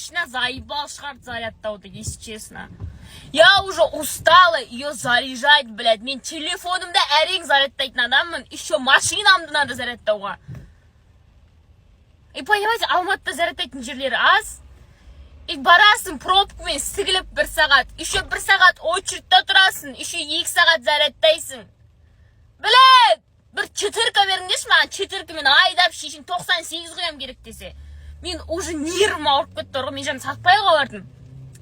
машина заебал шығарды зарядтауды, если честно. Я уже устала ее заряжать, блядь. Мен телефонымда әрең зарядтайтын адаммын. Еще машинамды надо зарядтауға. И понимаете, Алматыда зарядтайтын жерлері аз. И барасың пробкамен сігіліп 1 сағат. Еще 1 сағат очередьте тұрасың. Еще 2 сағат зарядтайсың. Блядь! Bir çıtırka беріңдерші маған, çıtыркамен айдап шешін 98 қоям керек десе. Мен уже нервім ауырып кетті ғой, мен жаңа сатпайға бардым.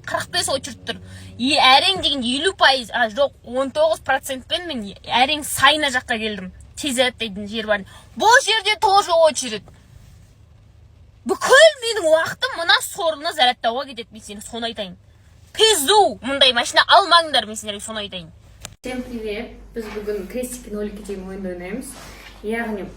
45 очередь тұр. Әрең деген 50%, жоқ 19%пен мен әрең сайына жаққа келдім. Тез зарядтайтын жер бар. Бұл жерде тоже очередь. Бүкіл менің уақытым мына сорына зарядтауға кетеді, мен сені соны айтайын. Пизду, мұндай машина алмаңдар, мен сендерге соны айтайын. Всем привет! Біз бүгін крестики-нолики деген ойынды ойнаймыз. Яғни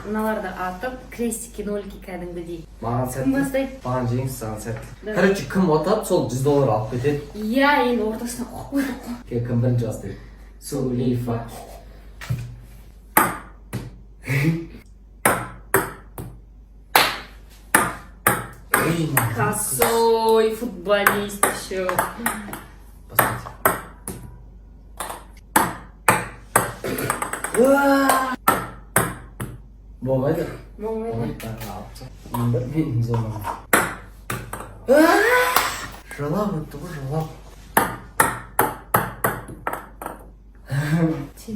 мыналарды атып, крестики-нолики кәдімгідей. Маған сәтті. Маған жеңіс, саған сәтті. Короче, кім отады, сол $100 алып кетеді. Иә, енді ортасына қойдық қой. Кім бірінші бастайды? Сулейфа. Косой футболист еще. Посмотрите. Болмайды? Болмайды. Мен зормын. Жылап өтті ғой, жылап.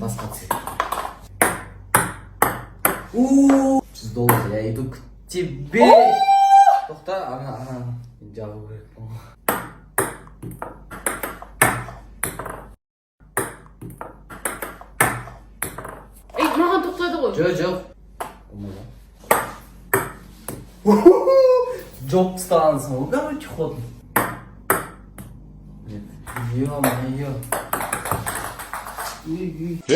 Басқа түседі. $100, я иду к тебе. Тоқта, ана, жағу керек. Маған тоқтады ғой. Жоқ. Жоқ ұстағансың ғой, короче, ходым. Ё-моё. Ей,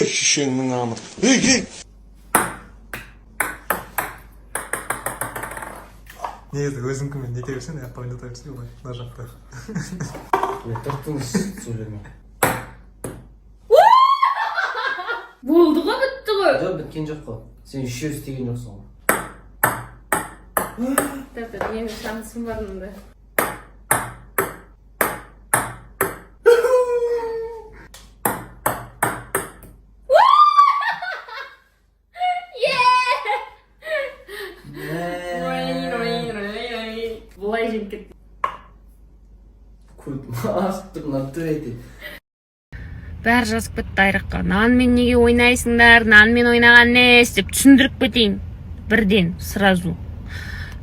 шешеңнің амыр. Ей. Негізі өзіңкімен нете берсең, аяққа ойната берсең, олай, мына жақта. Тұртыңыз сөйлеме. Болды ғой, бітті ғой. Жоқ, біткен жоқ қой. Сен үшеу істеген жоқсың ғой. Менің шансым бар мұнда. Бұлай жем кетті. Асып тұр, мына түр етеді. Бәрі жазып кетті айрыққа. Нанмен неге ойнайсыңдар, нанмен ойнаған нес деп түсіндіріп кетейін. Бірден, сразу.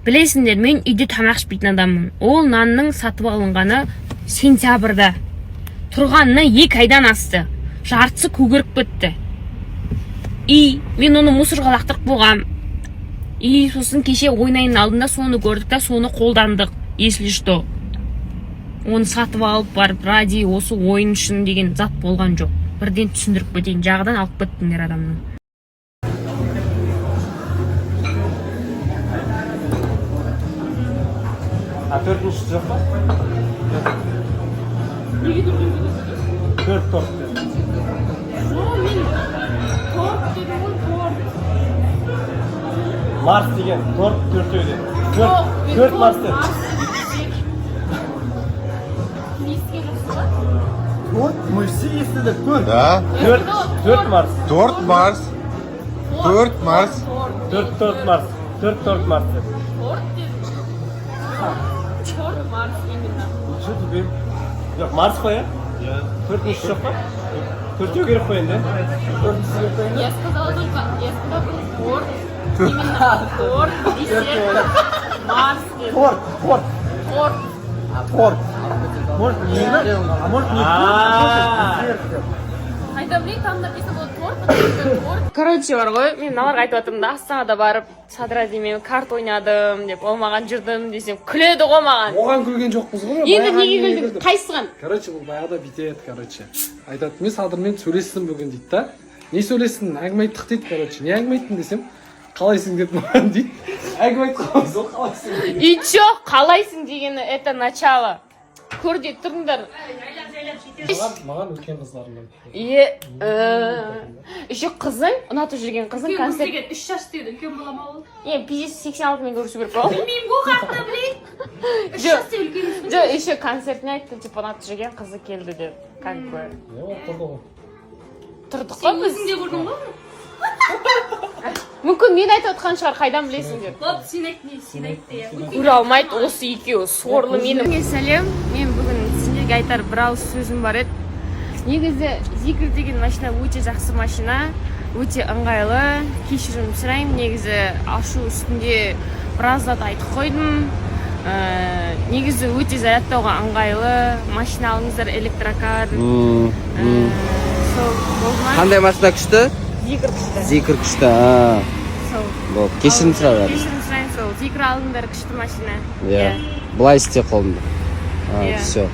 Білесіңдер, мен үйде тамақ ішпейтін адаммын. Ол нанның сатып алынғаны сентябрьда. Тұрғанына 2 айдан асты. Жартысы көгеріп кетті. И мен оны мусорға лақтырып болғам. И сосын кеше ойнайын алдында соны көрдік та соны қолдандық. Если что. Оны сатып алып барып, ради осы ойын үшін деген зат болған жоқ. Бірден түсіндіріп кетейін, жағадан алып кеттіңдер адамның. Төртінші жоқ па? Неге төртінші? Төрт торт. Мен торт деді ғой, торт. Марс деген торт төртеуде. Төрт Марс деді. Мы все естідік, төрт. Да? Төрт Марс. Торт Марс. Торт Марс. Төрт Марс. Төрт Марс деді. Торт деді. Торт Марс именно. Что тебе? Жоқ, Марс қой, иә? Төртінші жоқ па? Төртеу керек қой енді. Төртінші керек қой енді. Я сказала торт. Именно торт, десерт, Марс деді. Торт. Может, не а может не торт, Қайда білейін, там написано было торт. Короче, бар ғой, мен мыналарға айтып жатырмын да, Астанада барып, садыра демеймін, карт ойнадым деп, ол маған жүрдім десем, күледі ғой маған. Оған күлген жоқпыз ғой. Енді неге күлдің? Қайсыған? Короче, бұл баяғыда бүйтеді, короче. Айтады, мен Садырмен сөйлестім бүгін дейді да. Не сөйлестің? Әңгіме айттық дейді, короче. Не әңгіме айттың десем, қалайсың деп маған дейді. Әңгіме айтып қаламыз, ол қалайсың дейді. И чё, қалайсың дегені, это начало. Көр де тұрыңдар. Маған үлкен қыздарым. Еще қызың, ұнатып жүрген қызың концерт. 3 жас дейді, үлкен балама ол. Пиздец 86 мен көрісу керек қой. Білмеймін ғой, қақта білейін. Жоқ, еще концертіне айтты, типа ұнатып жүрген қызы келді деп. Как бы. Тұрдық қой біз. Өзің де көрдің ба? Мүмкін мен айтып отқан шығар, қайдан білесің деп. Боп, сен айт не, сен айт де. Көре алмайды осы екеуі, сорлы менің. Сәлем, мен бүгін сендерге айтар бір ауыз сөзім бар еді. Негізі Zikr деген машина өте жақсы машина, өте ыңғайлы. Кешірім сұраймын, негізі ашу үстінде біраз зат айтып қойдым. Негізі өте зарядтауға ыңғайлы. Машина алыңыздар, электрокар. Қандай машина күшті? Zikr күшті. Zikr күшті. Бол, кешірім сұрап. Кешірім сұраймын, сол Zikr алыңдар, күшті машина. Былай істе қолымды. Иә. Все.